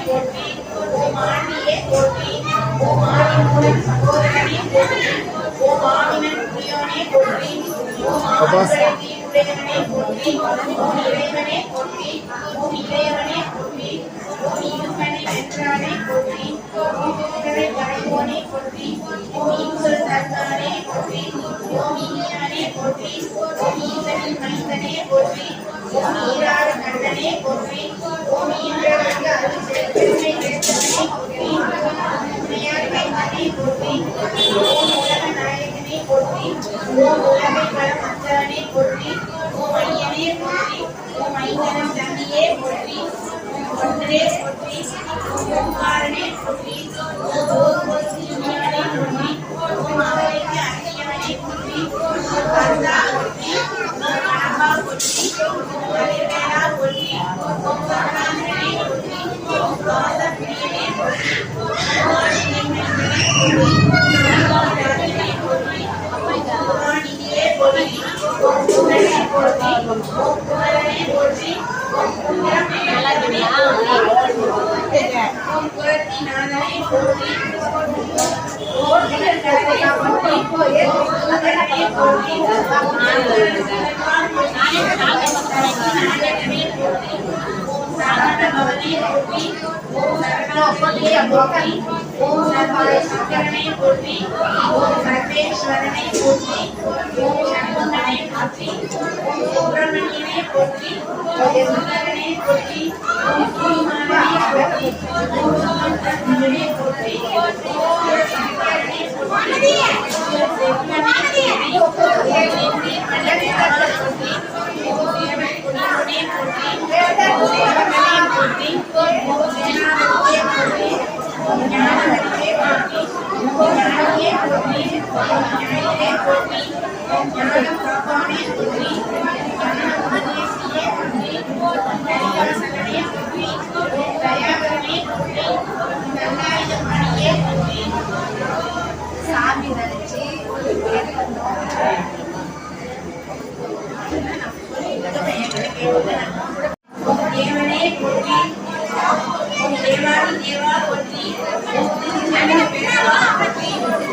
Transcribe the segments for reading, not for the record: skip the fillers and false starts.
போற்றி ஓம் ஆண்டியே போற்றி ஓம் ஆதிமூலம் சகோதரனே போற்றி ஓம் ஆவினன் புரியோனே போற்றி ஓம் ஆதிபரதி உடையவனே போற்றி ஓம் இறைவனே போற்றி ஓம் இறைவனே போற்றி ஓம் இருமனை வென்றானே போற்றி ஓம் இருகரை வரைவோனே போற்றி ஓம் ஈஸ்வர தர்மனே போற்றி ஓம் இனியானே போற்றி ஓம் ஈசனின் மைந்தனே போற்றி ஓம் ஈராறு கண்டனே போற்றி ஓம் ஈன்றவர்க்கு அருள் பெருமை கிடைத்தவனே போற்றி உண்மையார் மைந்தனே போற்றி ஓம் உலக நாயகனே போற்றி ஓம் உலகை வளமற்றவனே போற்றி ஓம் ஐயனே போற்றி ஓம் ஐங்கரம் தம்பியே போற்றி ஒன்றே போற்றி ஓம்காரனே போற்றி ஓம் இனியானே போற்றி ஓம் அவரைக்கு அரியவனே போற்றி ஓம் கருணா போற்றி ஓம் கணபா போற்றி ஓம் கலிவேலா போற்றி ஓம் கருணாகரனே போற்றி ஓம் காசப்பிரியனே போற்றி ஓம் ஆண்டினை மைந்தனே போற்றி ஓம் புராணியே போற்றி ஓம் புகழே போற்றி ஓம் புகழனே போற்றி ஓம் புகழமே அழகனே ஓம் குலத்தி நாதனே போற்றி ஓம் திகழ்கடனே போற்றி ஓம் சுகரனே போற்றி ஓம் நாயகனே போற்றி ஓம் சரணபவனே போற்றி ஓம் சரணபவனே போற்றி ஓம் சர்வாய சங்கரனே போற்றி ஓம் சர்வேஸ்வரனே போற்றி ஓம் சண்முகனே போற்றி ஓம் சுப்பிரமணியனே போற்றி ஓம் சுந்தரனே போற்றி ஓம் ஸ்ரீமானே போற்றி ஓம் சுமந்தரனே போற்றி ஓம் சங்கரனே போற்றி ஓம் செவ்வனே போற்றி மண்டலனே போற்றி ஓம் தேவகுடியோனே போற்றி ஓம் தேவனே போற்றி ஓம் சேனாபதியே போற்றி ஓம் ஞானவதியே போற்றி ஓம் ஞானியே போற்றி ஓம் ஞானியே போற்றி ஓம் ஞானம் காப்பானே போற்றி ஞானம் உபதேசியே போற்றி ஓம் தரியாசனே போற்றி ஓம் தயாகரனே போற்றி ஓம் தல்லாயுதமணியே போற்றி சாமி நினைச்சு ஓம் தேவனே போற்றி ஓம் தேவாதி தேவா போற்றி ஓம் திருஞான பேரவா போற்றி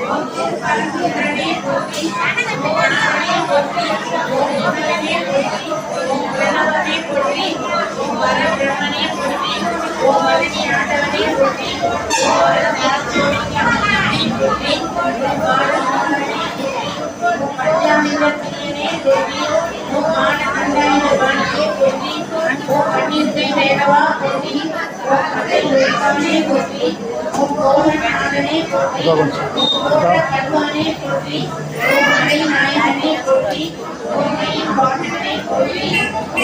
ஓம் திருப்பரங்குன்றனே போற்றி ஓம் ஈசனே போற்றி ஓம் ஈசனே போற்றி ஓம் பிரணவனே போற்றி ஓம் பரபிரம்மனே போற்றி ஓம் மதனி ஆண்டவனே போற்றி ஓம் வரதராஜனே போற்றி ஓம் பாலசுந்தரனே போற்றி ஓம் பஞ்சாமிரத்தியனே போற்றி ஓம் மானகண்டாயிரவாணியே போற்றி ஓம் பன்னீர்கை வேலவா போற்றி ஓம் கதையுரைப்பவனே போற்றி ஓம் கோமநாதனே போற்றி ஓம் கோம கருவானே போற்றி ஓம் மலை நாயகனே போற்றி ஓம் மயில் பாட்டனே போற்றி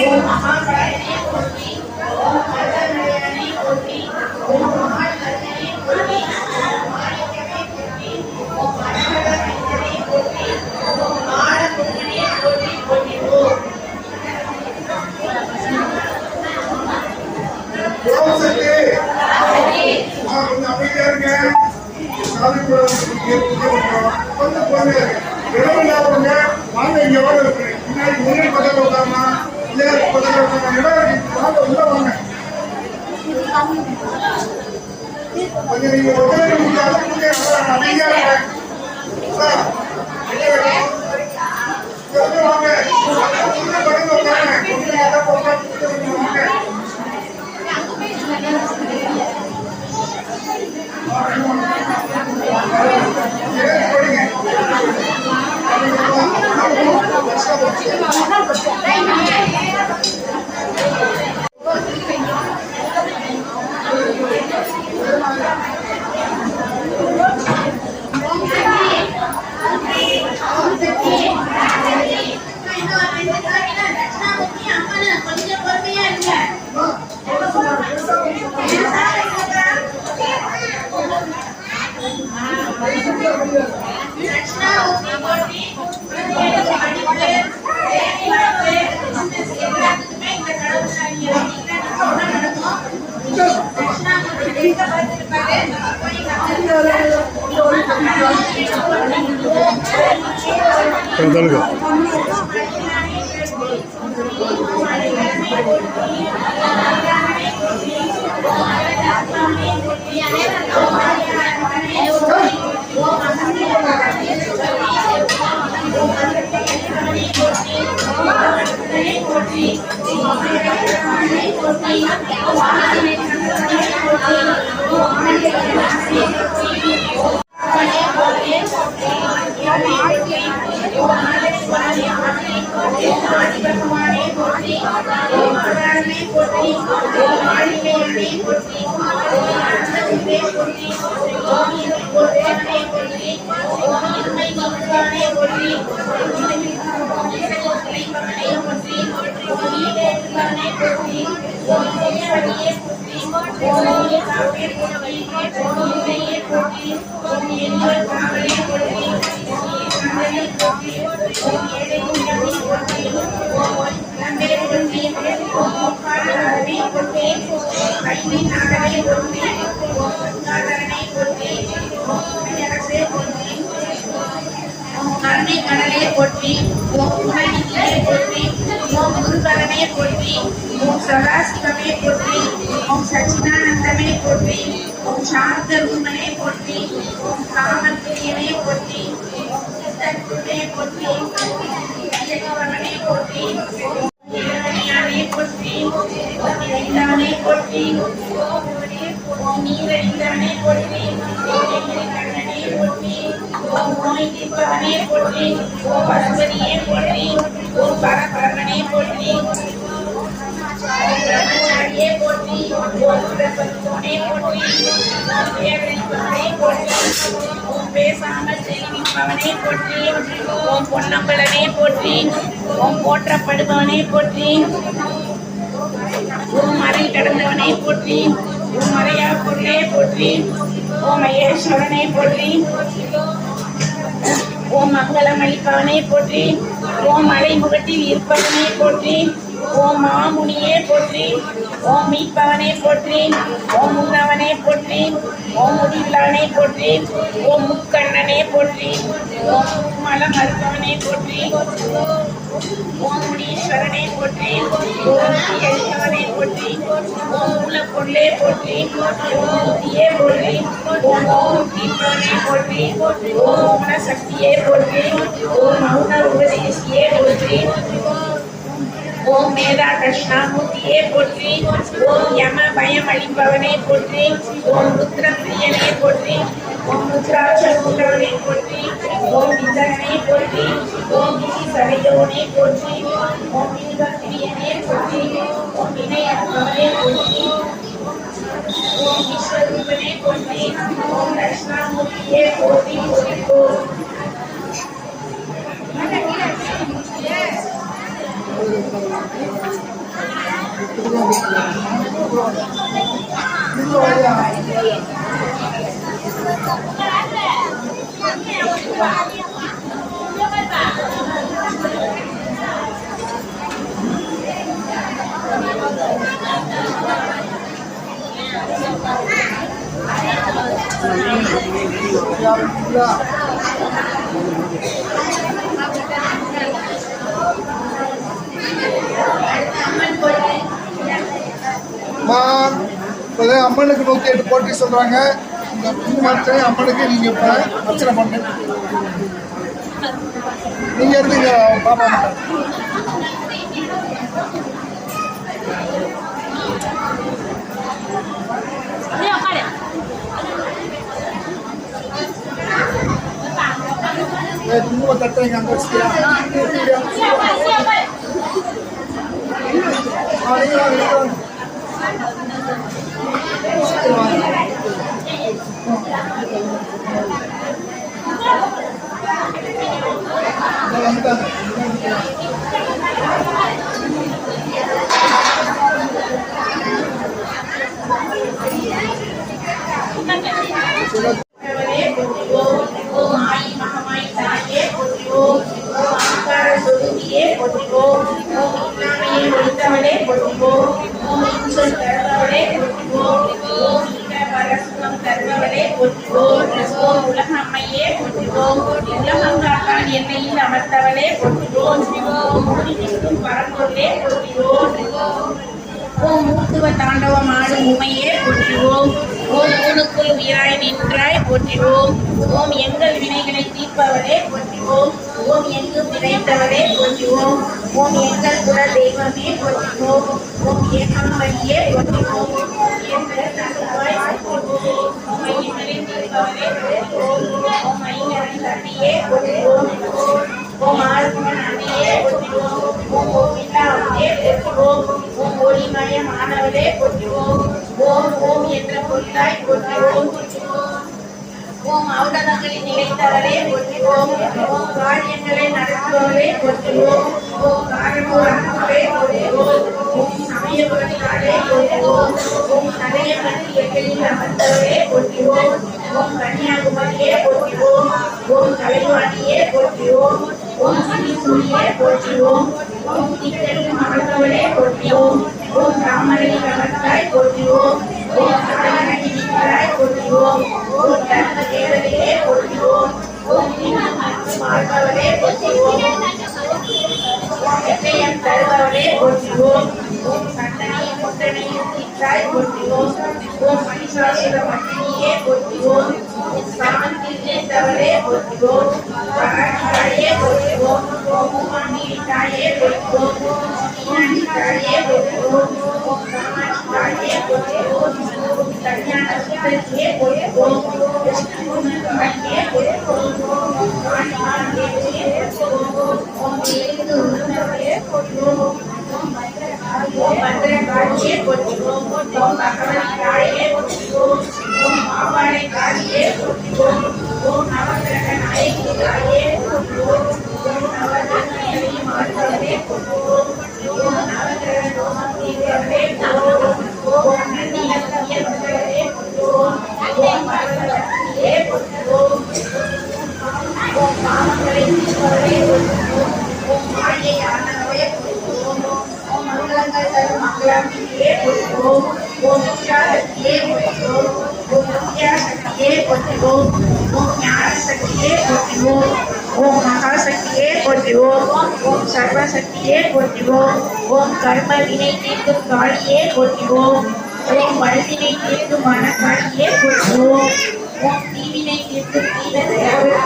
ஓம் மகாகாயனே போற்றி ஓம் கருணாலயனே போற்றி ஓம் மகாகர்ணனே போற்றி ஓம் மாணிக்கனே போற்றி ஓம் மரகத மைந்தனே போற்றி ஓம் மாடகுருவனே போற்றி போற்றி ஓம் Thank you. கருணை கடலே போற்றி ஓம் குணநிதியே போற்றி ஓம் குருகரனே போற்றி ஓம் சதாசிவமே போற்றி ஓம் சச்சிதானந்தமே போற்றி ஓம் சாந்த ரூபனே போற்றி ஓம் காமப்பிரியனே போற்றி ஓம் சித்தகுருவே போற்றி ஐயப்பவனே போற்றி ஓம் போற்றி ஓம் இறைந்தானே போற்றி ஓம் நீரழிந்தவனே போற்றி ஓம் கண்ணனே போற்றி ஓம் நோய் தீர்ப்பவனே போற்றி ஓம் பசுபதியே போற்றி ஓம் பரபரவனே போற்றி ஓம் பிரம்மச்சாரியே போற்றி ஓம் பிரபந்தோனே போற்றி ஓம் பேரழிப்பவனே போற்றி ஓம் பேசாமல் செய்விப்பவனே போற்றி ஓம் பொன்னம்பலனே போற்றி ஓம் போற்றப்படுபவனே போற்றி ஓம் மறை கடந்தவனே போற்றி ஓம் மறையா பொருளே போற்றி ஓம் மகேஸ்வரனே போற்றி ஓம் மங்களம் அளிப்பவனே போற்றி ஓம் மலை முகட்டில் இருப்பவனே போற்றி ஓம் மாமுனியே போற்றி ஓம் மீட்பவனே போற்றி ஓம் முன்னவனே போற்றி ஓம் முடிவிலானே போற்றி ஓம் முக்கண்ணனே போற்றி ஓம் மலம் அறுப்பவனே போற்றி ஓம் முனீஸ்வரனே போற்றி ஓம் அளிப்பவனே போற்றி ஓம் மூலப்பொருளே போற்றி ஓம் முத்தியே போற்றி ஓம் ஓம் தீர்ப்பவனே போற்றி ஓம் மனசக்தியே போற்றி ஓம் மௌன உபதேசியே போற்றி ஓம் மேதா கிருஷ்ணாமூர்த்தியே போற்றி ஓம் யம பயம் அளிப்பவனே போற்றி ஓம் ருத்ரப்பிரியனே போற்றி ஓம் ருத்ராட்சூட்டவனே போற்றி ஓம் விந்தகனே போற்றி ஓம் விதி சரையோனே போற்றி ஓம் விதிபக்திரியனே போற்றி ஓம் வினயப்பவனே போற்றி ஓம் விஸ்வரூபனே போற்றி ஓம் தட்சிணாமூர்த்தியே போற்றி போற்றி அம்மனுக்கு 108 போட்டி சொல்றாங்க. இந்த புது அம்மனுக்கு நீங்க இப்ப அர்ச்சனை பண்ணு. நீங்க இருந்தீங்க பாப்பா குங்கும தட்டை இங்க அங்க வச்சுக்கியா எண்ணெயில் அமர்த்தவளே போற்றுவோம். பரம்பொருளே போற்றுவோம். ஓம் மூத்துவ தாண்டவம் ஆடும் உமையே போற்றுவோம். ஓம் ஊனுக்குள் உயிராய் நின்றாய் போற்றுவோம். ஓம் எங்கள் வினைகளை தீர்ப்பவரே போற்றுவோம். ஓம் எங்கும் நிறைந்தவரே போற்றுவோம். ஓம் எங்கள் குல தெய்வமே போற்றுவோம். ஓம் ஏகாம்பரியே போற்றுவோம். எங்கள் தருவாய் போற்றுவோம். ஓம் ஐயனை தீர்ப்பவரே போற்றுவோம். ஓம் ஐயனின் அடியே போற்றுவோம். ஓம் ஆழ்மன் அடியே போற்றுவோம். ஓம் கோவிந்தாவே போற்றுவோம். ஓம் ஒளிமயமானவரே போற்றுவோம். ஓம் ஓம் என்ற பொருளாய் போற்றுவோம். ஓம் ஔடதங்களில் நிலைத்தவரே போற்றுவோம். ஓம் காரியங்களை நடத்துபவரே போற்றுவோம். ஓம் காரணமானவரே போற்றுவோம். ஓம் சமயபுரத்தாரே போற்றுவோம். ஓம் சமயபுரத்து எங்களில் அமர்ந்தவரே போற்றுவோம். ஓம் கன்னியாகுமரியே போற்றுவோம். ஓம் தலைவாணியே போற்றுவோம். ஓம் சிறிசூரியே போற்றுவோம். ஓம் திக்கெட்டும் அமர்ந்தவரே போற்றுவோம். ஓம் ராமனை கவர்ந்தாய் போற்றுவோம். ஓம் சரணி நிற்கிறாய் போற்றுவோம். ஓம் தர்ம தேவதையே போற்றுவோம். ஓம் இன்னும் மற்றும் ஆழ்பவரே போற்றுவோம். எத்தையம் தருபவரே போற்றுவோம். ஓம் சந்தனையும் முத்தனையும் தீர்த்தாய் போற்றுவோம். ஓம் மணிசாசுர மத்தினியே போற்றுவோம். சாமத்தில் நினைத்தவரே போற்றுவோம். தாயே போற்றுவோம். ஓம் உமாண்டி தாயே போற்றுவோம். மீனாண்டி தாயே போற்றுவோம். ஓம் காமாட்சி தாயே போற்றுவோம். ஓம் கல்யாண சுந்தரியே போற்றுவோம். தாயே போற்றுவோம். ஓம் காணிமான் தேவியே போற்றுவோம். ஓம் எழுந்து உணர்ந்தவரே போற்றுவோம். ஓம் பத்திரகாளியே போற்றுவோம். ஓம் பகவதி தாயே போற்றுவோம். ஓம் பாவாடை காளியே போற்றுவோம். ஓம் நவகிரக நாயகி தாயே போற்றுவோம். ஓம் நவகிரகங்களையும் ஆழ்பவரே போற்றுவோம். ஓம் நவகிரக தோஷம் தீர்ப்பவரே போற்றுவோம். ஓம் நன்னியவரே போற்றுவோம். ஓம் பரமலட்சுமியே போற்றுவோம். ஓம் பாவங்களை தீர்ப்பவரே போற்றுவோம். ஓம் மாயையானவரே போற்றுவோம். ஓம் மங்களங்கள் தரும் மங்களாம்பிகையே போற்றுவோம். ஓம் வித்யாசக்தியே போற்றுவோம். ஓம் வித்யாசக்தியே போற்றுவோம். ஓம் ஞானசக்தியே போற்றுவோம். ஓம் மகாசக்தியே போற்றுவோம். ஓம் சர்வசக்தியே போற்றுவோம். ஓம் கர்ம வினை தீர்க்கும் காளியே போற்றுவோம். ஓம் வல்வினை தீர்க்கும் மனக்காளியே போற்றுவோம். ஓம் தீவினை தீர்க்கும்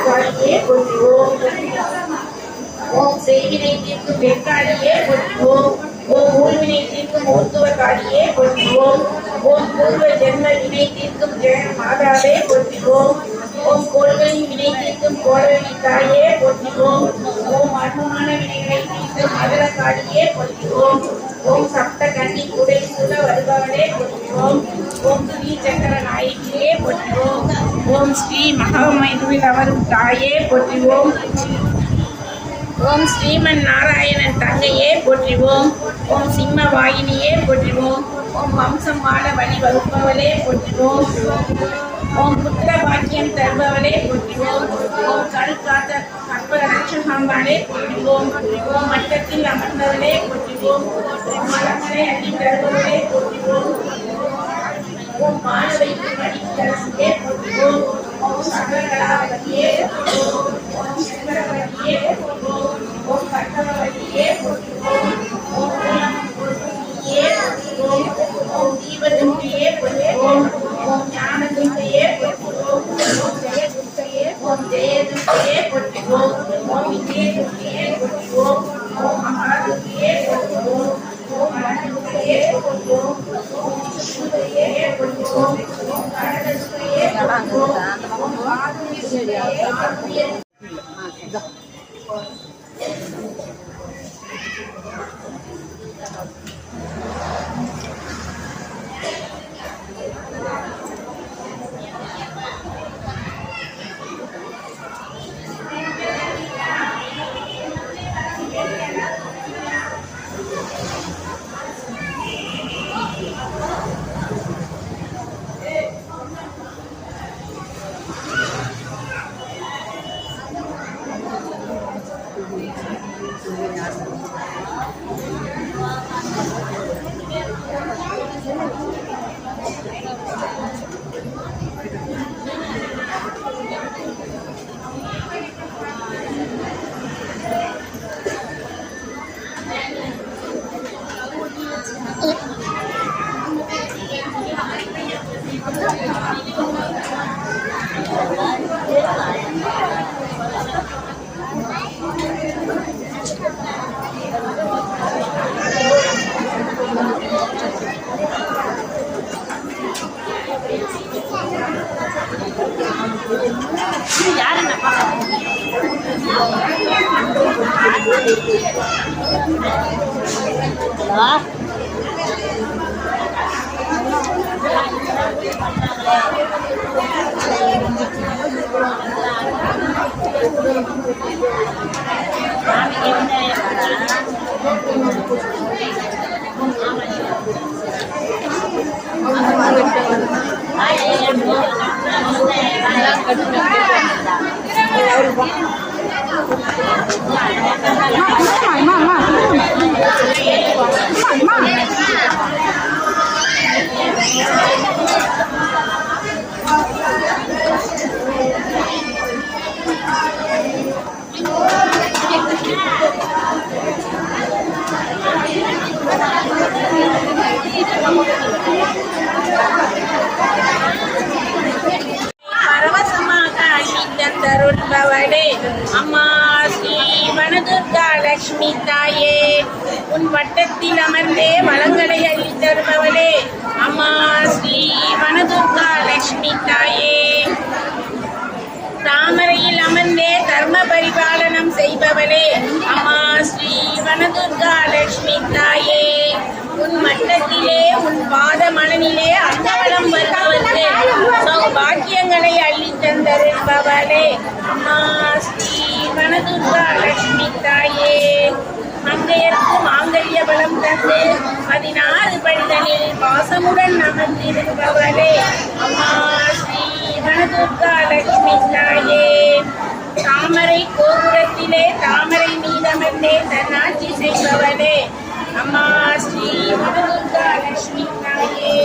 காளியே போற்றுவோம். ஓம் செய்வினை தீர்க்கும் வெக்காளியே போற்றுவோம். ஓம் ஊழ்வினை தீர்க்கும் ஊர்த்துவ காளியே போற்றுவோம். ஓம் பூர்வ ஜென்ம வினை தீர்க்கும் ஜெய மாதாவே போற்றுவோம். ஓம் கோள்களின் வினை தீர்க்கும் கோளவழி தாயே போற்றுவோம். ஓம் மர்மமான வினைகளை தீர்க்கும் மதுர காளியே போற்றுவோம். ஓம் சப்த கன்னி குடை சூழ வருபவளே போற்றுவோம். ஓம் ஸ்ரீ சக்கர நாயகியே போற்றுவோம். ஓம் ஸ்ரீ மகாமைதுவில் அவரும் தாயே போற்றுவோம். ஓம் ஸ்ரீமன் நாராயணன் தங்கையே போற்றுவோம். ஓம் சிம்ம வாயினியே போற்றுவோம். ஓம் வம்சம் வாழ வழி வகுப்பவளே போற்றுவோம். ஓம் புத்திர பாக்கியம் தருபவளே போற்றுவோம். ஓம் கருக்காத்த கற்பக ரட்சகாம்பாளே போற்றுவோம். ஓம் மட்டத்தில் அமர்ந்தவளே போற்றுவோம். ஓம் மலங்களை அள்ளி தருபவளே போற்றுவோம். ஓம் மாணவைக்கு படித்தரசியே போற்றுவோம். ஓம் சகலகலாவதியே போற்றுவோம். ஓம் சங்கரவதியே போற்றுவோம். ஓம் கற்பகவதியே போற்றுவோம். ஓம் குலமயே போற்றுவோம். ஓம் தீபதுர்க்கையே போற்றுவோம். ஓம் ஞானதுர்க்கையே போற்றுவோம். ஓம் ஜெயதுர்க்கையே ஓம் ஜெயதுர்க்கையே போற்றுவோம். ஓம் விஜயதுர்க்கையே போற்றுவோம். ஓம் மகாதுர்க்கையே போற்றுவோம். ஓம் மனதுர்க்கையே போற்றுவோம். ஓம் சுதுர்க்கையே போற்றுவோம். ஓம் கடதுர்க்கையே போற்றுவோம். ஓம் பாதுர்க்கையே பரவசமாக அள்ளித்தந்தருள்பவளே அம்மா ஸ்ரீ வனதுர்கா லட்சுமி தாயே, உன் வட்டத்தில் அமர்ந்தே வளங்களை அள்ளித் தருபவளே அம்மா ஸ்ரீ வனதுர்கா லட்சுமி தாயே, தாமரையில் அமர்ந்தே தர்ம பரிபாலனம் செய்பவளே அம்மா ஸ்ரீ வனதுர்கா லட்சுமி தாயே, உன் மட்டத்திலே உன் பாத மலனிலே அந்தவளம் வருபவளே, சௌபாக்கியங்களை அள்ளித் தந்தருள்பவளே அம்மா ஸ்ரீ வனதுர்கா லட்சுமி தாயே, மங்கையர்க்கு மாங்கல்ய பலம் தந்து 16 படிகளில் வாசமுடன் அமர்ந்திருப்பவளே அம்மா ஸ்ரீ வனதுர்கா லட்சுமி தாயே, தாமரை கோபுரத்திலே தாமரை மீதமர்ந்தே தன்னாட்சி செய்பவளே அம்மா ஸ்ரீ வனதுர்கா லட்சுமி தாயே,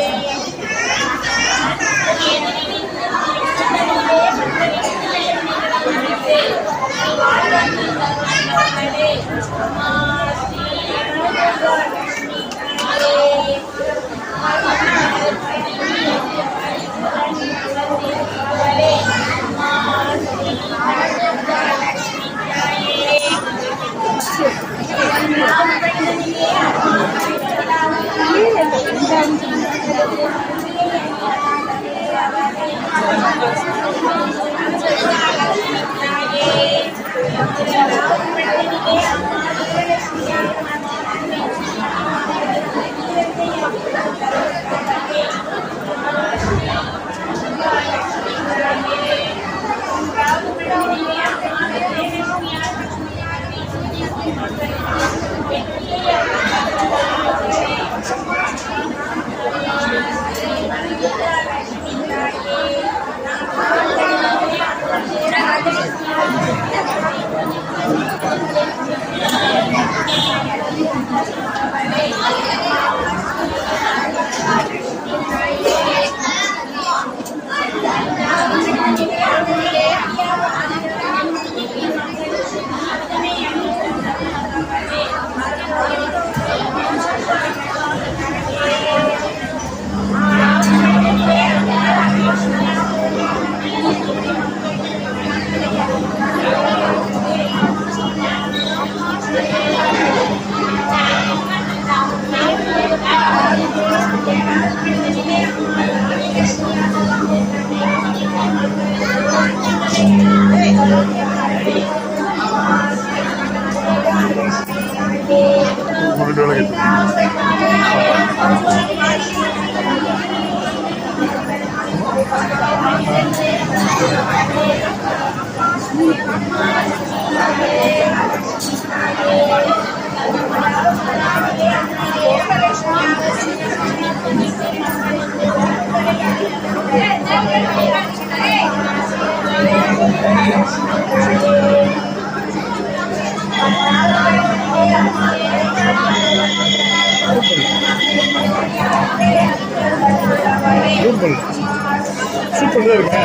சூப்பராக இருக்கு.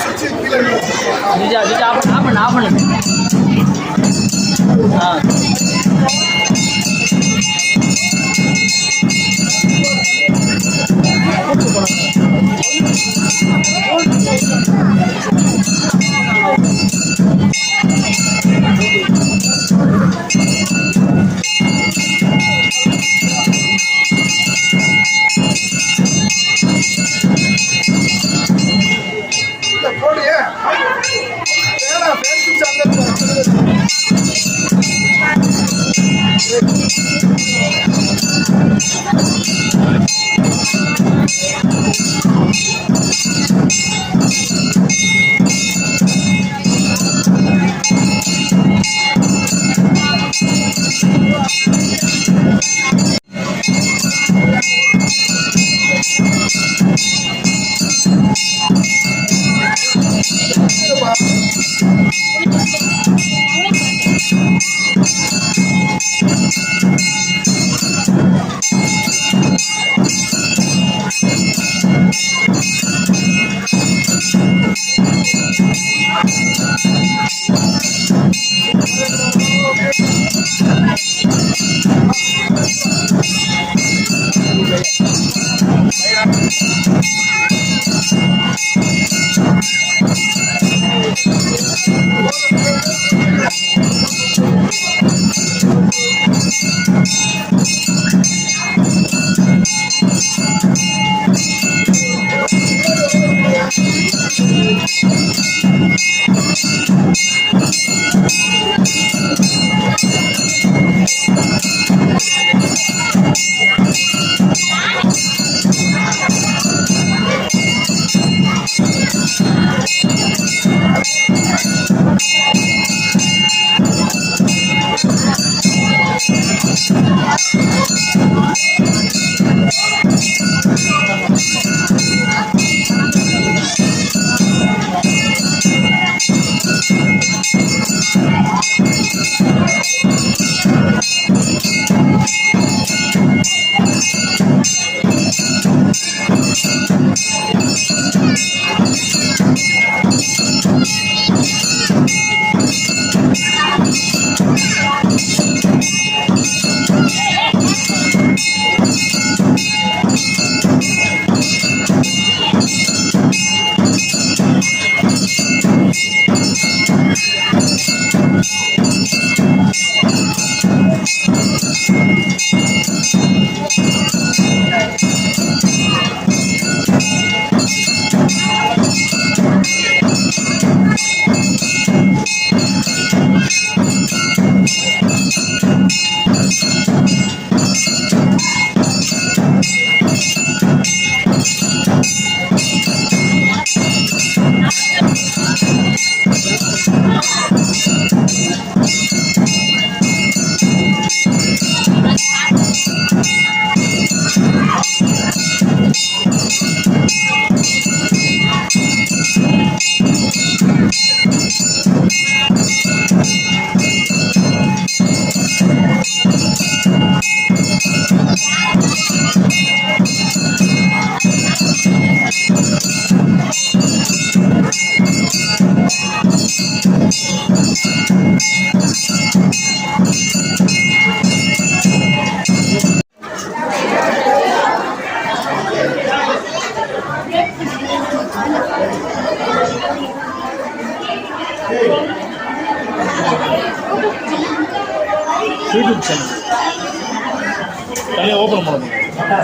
சுவிட்சு கீழே ஆஃப் பண்ணு ஆ போடியே வேணா பேசி அந்த யூடியூப் சேனல் தனியாக ஓப்பன் பண்ணணும். அப்பா